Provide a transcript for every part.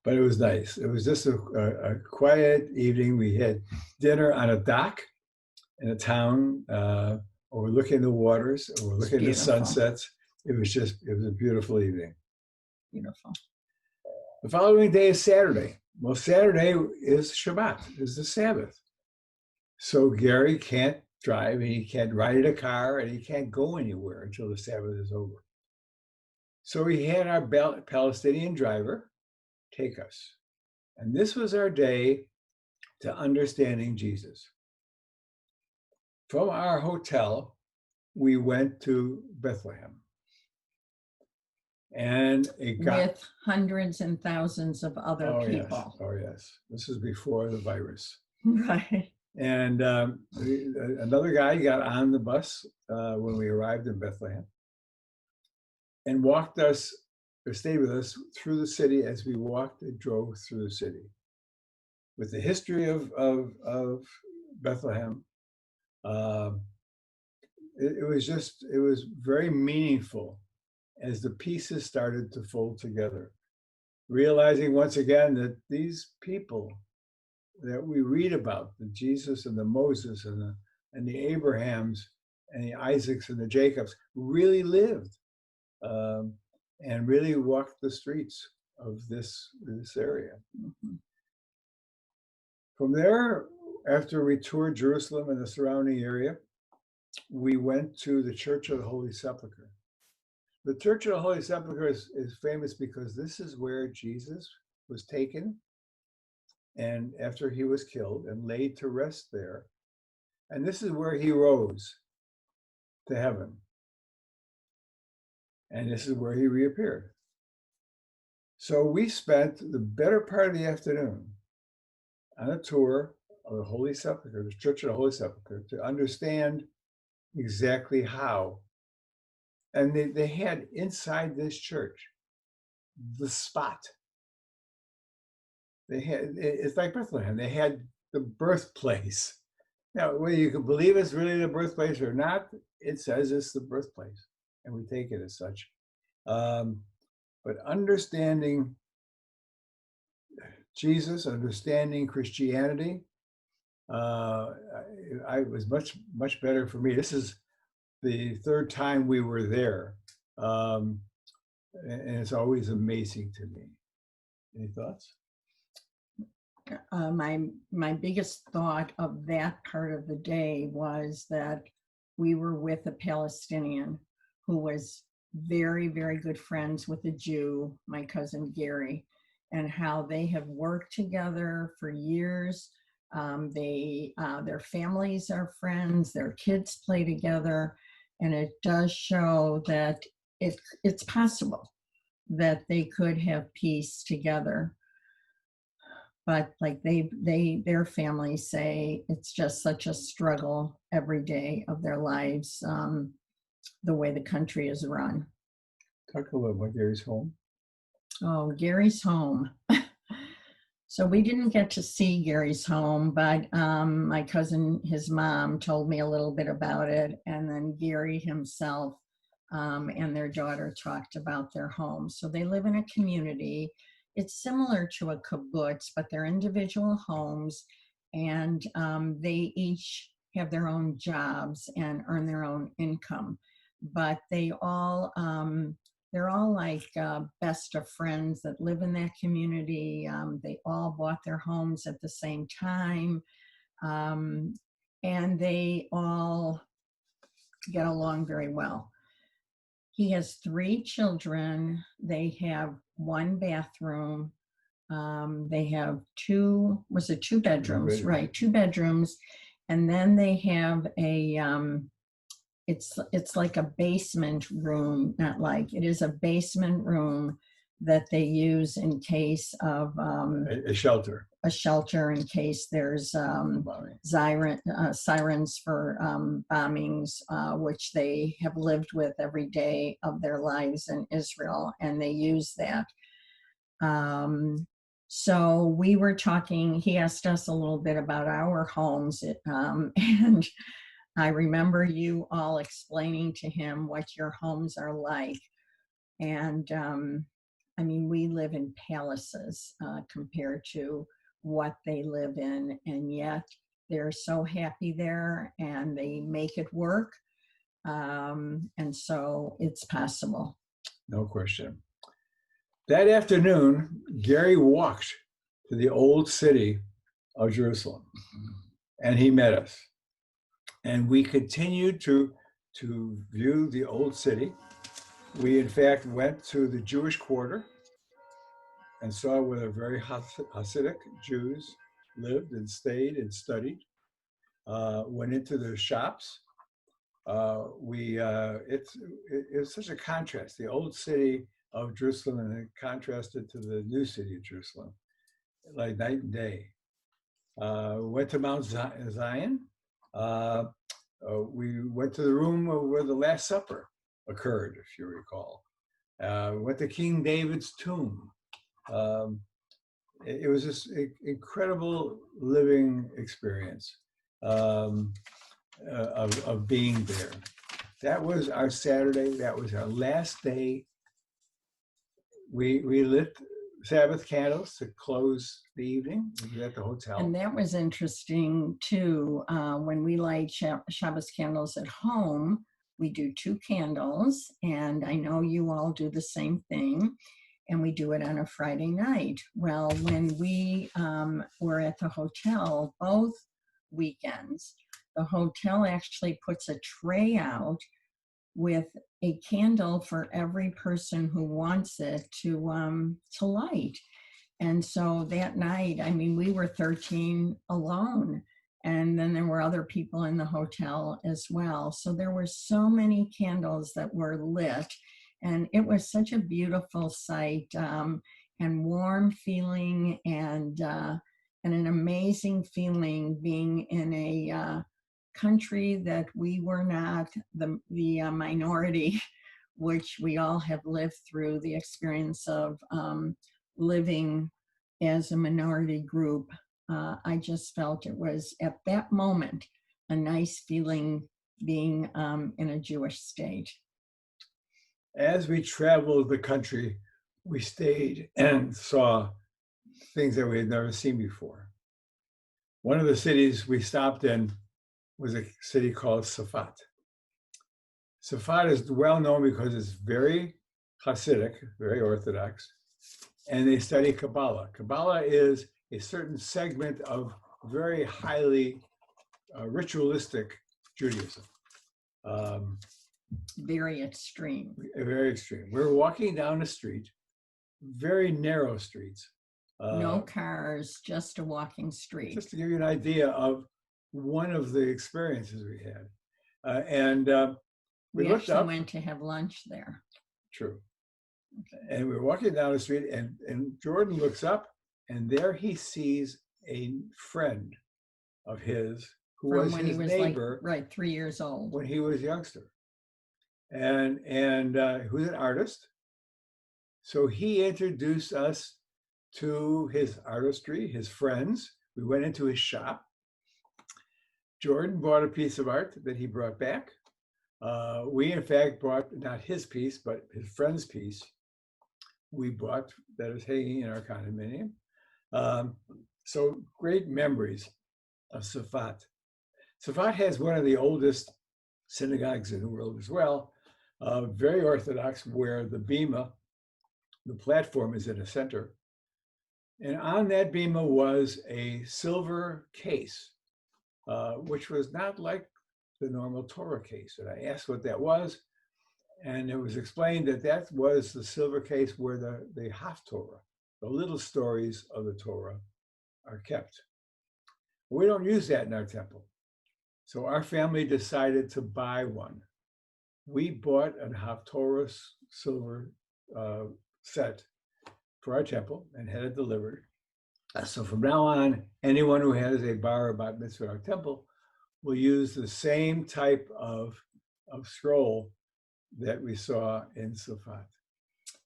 but it was nice. It was just a quiet evening. We had dinner on a dock in a town, overlooking the waters, It's overlooking the beautiful. sunsets. It was a beautiful evening. Beautiful. The following day is Saturday. Well, Saturday is Shabbat, is the Sabbath. So Gary can't drive, and he can't ride a car, and he can't go anywhere until the Sabbath is over. So we had our Palestinian driver take us. And this was our day to understanding Jesus. From our hotel, we went to Bethlehem. And it got with hundreds and thousands of other people. Oh, yes. This is before the virus. Right. And another guy got on the bus when we arrived in Bethlehem and walked us, or stayed with us through the city as we walked and drove through the city. With the history of Bethlehem, it was very meaningful as the pieces started to fold together, realizing once again that these people that we read about, the Jesus and the Moses and the Abrahams and the Isaacs and the Jacobs, really lived and really walked the streets of this area. Mm-hmm. From there, after we toured Jerusalem and the surrounding area, we went to the Church of the Holy Sepulchre. The Church of the Holy Sepulchre is famous because this is where Jesus was taken, and after he was killed and laid to rest there. And this is where he rose to heaven. And this is where he reappeared. So we spent the better part of the afternoon on a tour of the Holy Sepulchre, the Church of the Holy Sepulchre, to understand exactly how. And they had inside this church the spot. It's like Bethlehem. They had the birthplace. Now, whether you can believe it's really the birthplace or not, it says it's the birthplace, and we take it as such. But understanding Jesus, understanding Christianity, I was much better for me. This is the third time we were there, and it's always amazing to me. Any thoughts? My biggest thought of that part of the day was that we were with a Palestinian who was very, very good friends with a Jew, my cousin Gary, and how they have worked together for years. Their families are friends, their kids play together, and it does show that it's possible that they could have peace together. But like their families say, it's just such a struggle every day of their lives, the way the country is run. Talk a little about Gary's home. Oh, Gary's home. So we didn't get to see Gary's home, but my cousin, his mom, told me a little bit about it. And then Gary himself and their daughter talked about their home. So they live in a community. It's similar to a kibbutz, but they're individual homes, and they each have their own jobs and earn their own income. But they're all like best of friends that live in that community. They all bought their homes at the same time, and they all get along very well. He has 3 children. They have 1 bathroom. They have 2 bedrooms, right? 2 bedrooms. And then they have a, it's like a basement room, not like, it is a basement room that they use in case of a shelter. A shelter in case there's sirens for bombings, which they have lived with every day of their lives in Israel, and they use that. So we were talking, he asked us a little bit about our homes, and I remember you all explaining to him what your homes are like. And I mean, we live in palaces compared to what they live in, and yet they're so happy there and they make it work. And so it's possible. No question. That afternoon, Gary walked to the old city of Jerusalem, and he met us. And we continued to view the old city. We, in fact, went to the Jewish quarter and saw where the very Hasidic Jews lived and stayed and studied. Went into their shops. It's such a contrast. The old city of Jerusalem and it contrasted to the new city of Jerusalem, like night and day. Went to Mount Zion. We went to the room where the Last Supper occurred, if you recall. Went to King David's tomb. It was this incredible living experience of being there. That was our Saturday. That was our last day. We lit Sabbath candles to close the evening. We were at the hotel. And that was interesting too. When we light Shabbos candles at home, we do 2 candles, and I know you all do the same thing, and we do it on a Friday night. Well, when we were at the hotel both weekends, the hotel actually puts a tray out with a candle for every person who wants it to light. And so that night, I mean, we were 13 alone, and then there were other people in the hotel as well. So there were so many candles that were lit, and it was such a beautiful sight, and warm feeling, and an amazing feeling being in a country that we were not the minority, which we all have lived through the experience of living as a minority group. I just felt it was at that moment a nice feeling being in a Jewish state. As we traveled the country, we stayed and saw things that we had never seen before. One of the cities we stopped in was a city called Safat. Safat is well known because it's very Hasidic, very Orthodox, and they study Kabbalah. Kabbalah is a certain segment of very highly ritualistic Judaism. Very extreme. Very extreme. We're walking down a street, very narrow streets. No cars, just a walking street. Just to give you an idea of one of the experiences we had. We looked actually up. Went to have lunch there. True. And we're walking down the street, and Jordan looks up, and there he sees a friend of his who was his neighbor, like, 3 years old when he was a youngster, and who's an artist. So he introduced us to his artistry, his friends. We went into his shop. Jordan bought a piece of art that he brought back. We, in fact, bought not his piece, but his friend's piece. We bought that is hanging in our condominium. So great memories of Safat. Safat has one of the oldest synagogues in the world as well, very Orthodox, where the bima, the platform, is in the center. And on that bima was a silver case, which was not like the normal Torah case. And I asked what that was, and it was explained that that was the silver case where the Haftorah, the little stories of the Torah, are kept. We don't use that in our temple. So our family decided to buy one. We bought a Haftorah silver set for our temple and had it delivered. So from now on, anyone who has a bar or bat mitzvah in our temple will use the same type of scroll that we saw in Safat.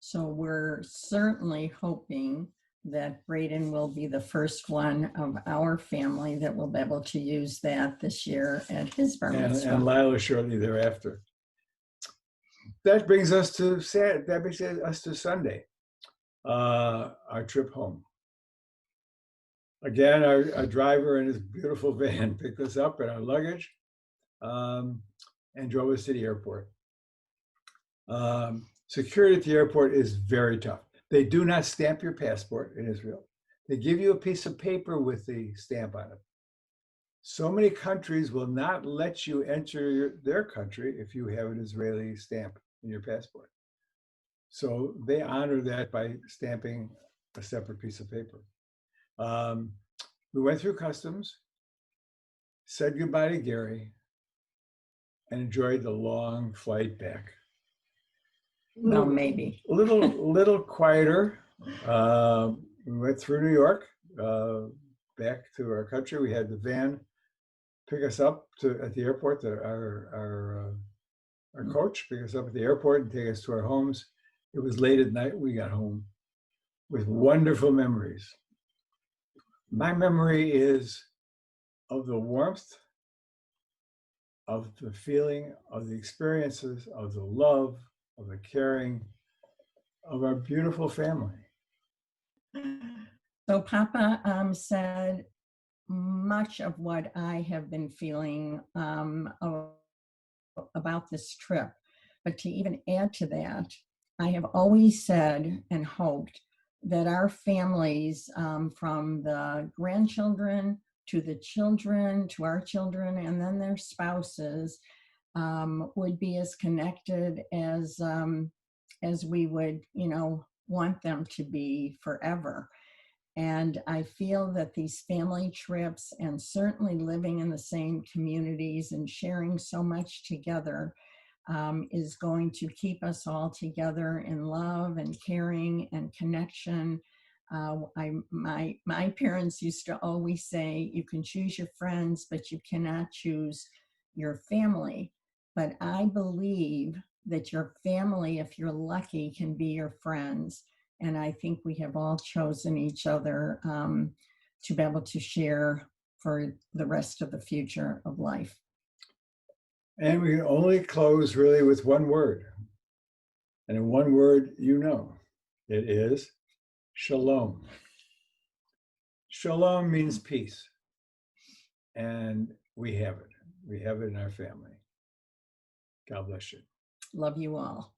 So we're certainly hoping that Braden will be the first one of our family that will be able to use that this year at his bar mitzvah. And Lila shortly thereafter. That brings us to Sunday. our trip home. Again, our driver in his beautiful van picked us up and our luggage, and drove us to the airport. Security at the airport is very tough. They do not stamp your passport in Israel. They give you a piece of paper with the stamp on it. So many countries will not let you enter their country if you have an Israeli stamp in your passport. So they honor that by stamping a separate piece of paper. We went through customs, said goodbye to Gary, and enjoyed the long flight back. Well, maybe. Little quieter. We went through New York, back to our country. We had the van pick us up at the airport. Our coach pick us up at the airport and take us to our homes. It was late at night. We got home with wonderful memories. My memory is of the warmth, of the feeling, of the experiences, of the love, of the caring, of our beautiful family. So Papa said much of what I have been feeling about this trip. But to even add to that, I have always said and hoped that our families, from the grandchildren to the children to our children and then their spouses, would be as connected as we would, want them to be forever. And I feel that these family trips and certainly living in the same communities and sharing so much together is going to keep us all together in love and caring and connection. My parents used to always say, you can choose your friends, but you cannot choose your family. But I believe that your family, if you're lucky, can be your friends. And I think we have all chosen each other to be able to share for the rest of the future of life. And we can only close really with one word. And in one word, it is shalom. Shalom means peace. And we have it. We have it in our family. God bless you. Love you all.